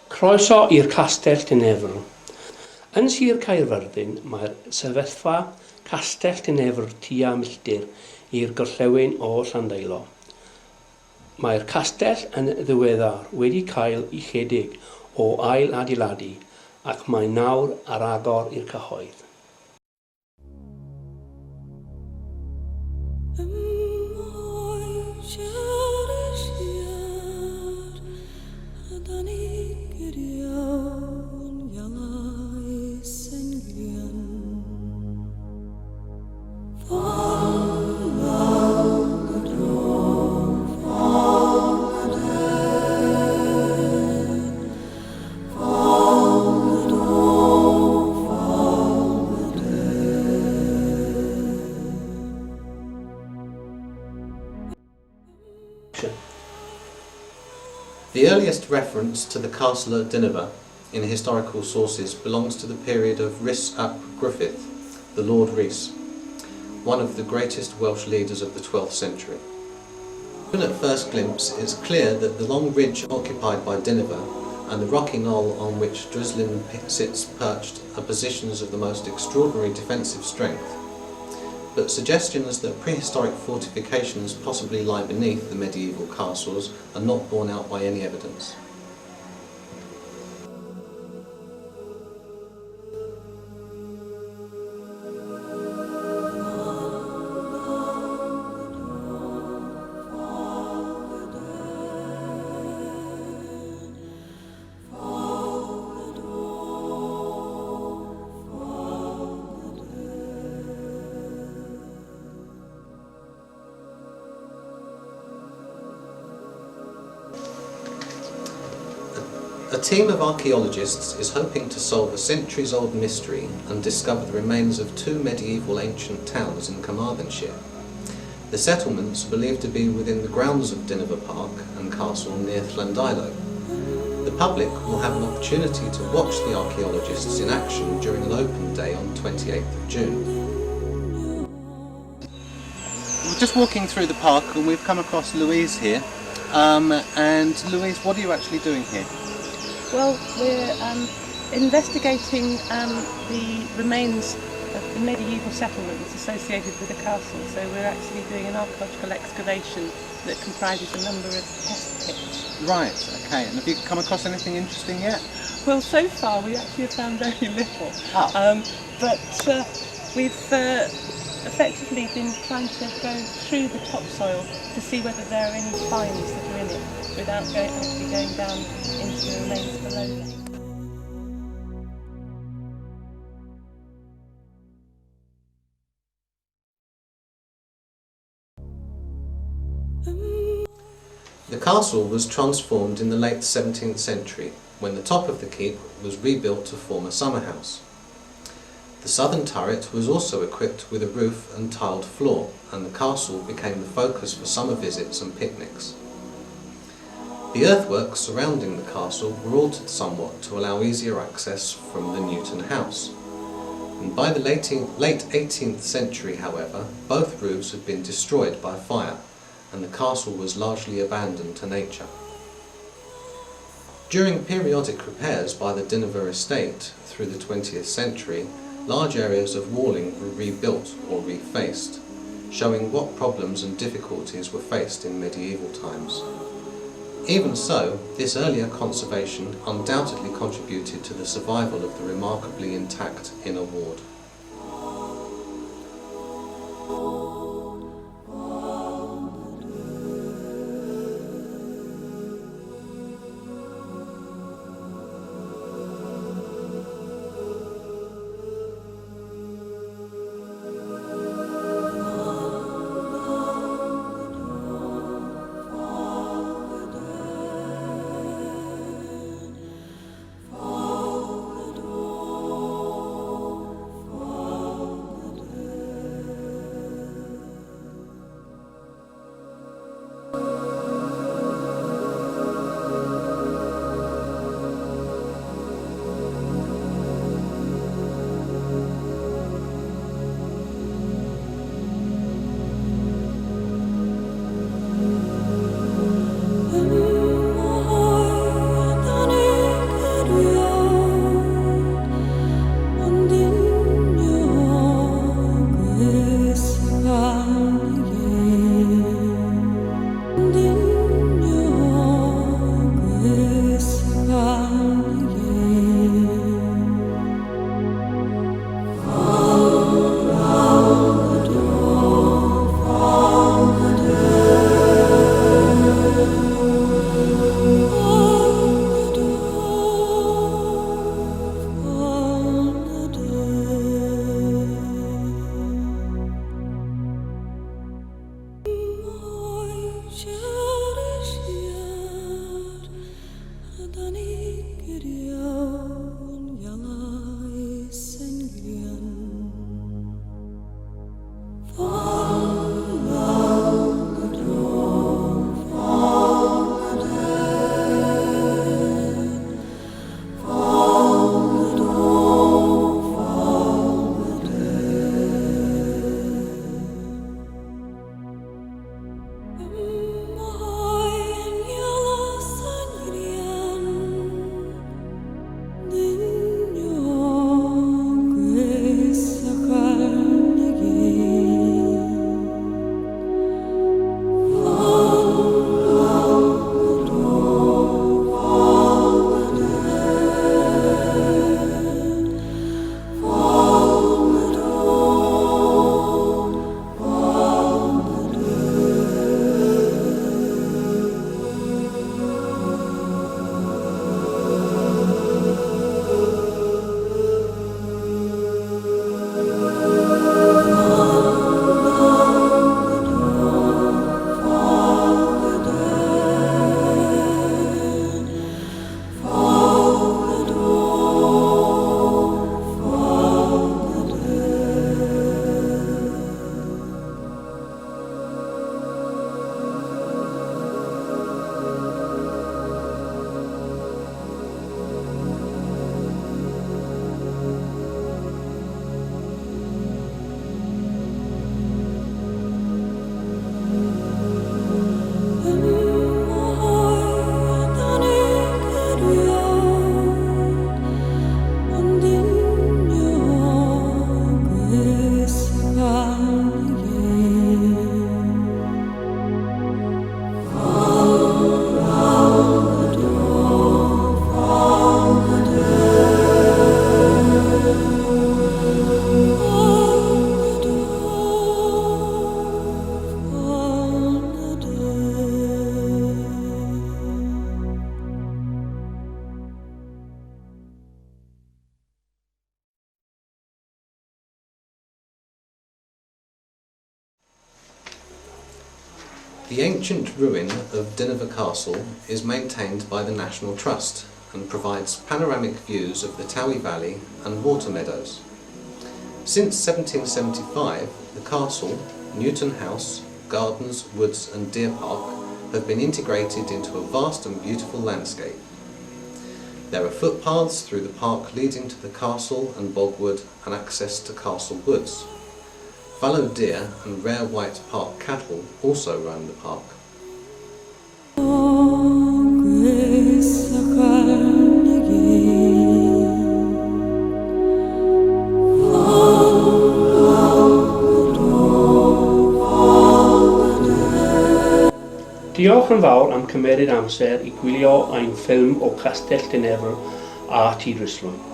Croeso i'r Castell Dinefwr. Yn Sir Caerfyrddin mae'r sefyllfa Castell Dinefwr tua milltir i'r gorllewin o Llandeilo. Mae'r castell yn ddiweddar wedi cael ei chedig o ail adeiladu ac mae nawr ar agor i'r cyhoedd. The earliest reference to the castle at Dinefwr in historical sources belongs to the period of Rhys ap Gruffydd, the Lord Rhys, one of the greatest Welsh leaders of the 12th century. Even at first glimpse, it's clear that the long ridge occupied by Dinefwr and the rocky knoll on which Drislin sits perched are positions of the most extraordinary defensive strength, but suggestions that prehistoric fortifications possibly lie beneath the medieval castles are not borne out by any evidence. A team of archaeologists is hoping to solve a centuries-old mystery and discover the remains of two medieval ancient towns in Carmarthenshire. The settlements are believed to be within the grounds of Dinefwr Park and Castle near Llandeilo. The public will have an opportunity to watch the archaeologists in action during an open day on 28th of June. We're just walking through the park and we've come across Louise here. And Louise, what are you actually doing here? Well, we're investigating the remains of the medieval settlements associated with the castle. So we're actually doing an archaeological excavation that comprises a number of test pits. Right, okay. And have you come across anything interesting yet? Well, so far we actually have found very little. But we've effectively been trying to go through the topsoil to see whether there are any finds that are in it without actually going down into the remains below them. The castle was transformed in the late 17th century when the top of the keep was rebuilt to form a summer house. The southern turret was also equipped with a roof and tiled floor, and the castle became the focus for summer visits and picnics. The earthworks surrounding the castle were altered somewhat to allow easier access from the Newton house. And by the late 18th century, however, both roofs had been destroyed by fire, and the castle was largely abandoned to nature. During periodic repairs by the Dinefwr estate through the 20th century, large areas of walling were rebuilt or refaced, showing what problems and difficulties were faced in medieval times. Even so, this earlier conservation undoubtedly contributed to the survival of the remarkably intact inner ward. The ancient ruin of Dinefwr Castle is maintained by the National Trust and provides panoramic views of the Towie Valley and water meadows. Since 1775, the castle, Newton House, gardens, woods and deer park have been integrated into a vast and beautiful landscape. There are footpaths through the park leading to the castle and bogwood and access to castle woods. Fallow deer and rare white park cattle also roam the park. Diolch yn fawr am cymryd amser i gwylio ein ffilm o Castell Dinefwr a Tir Ystlwyn.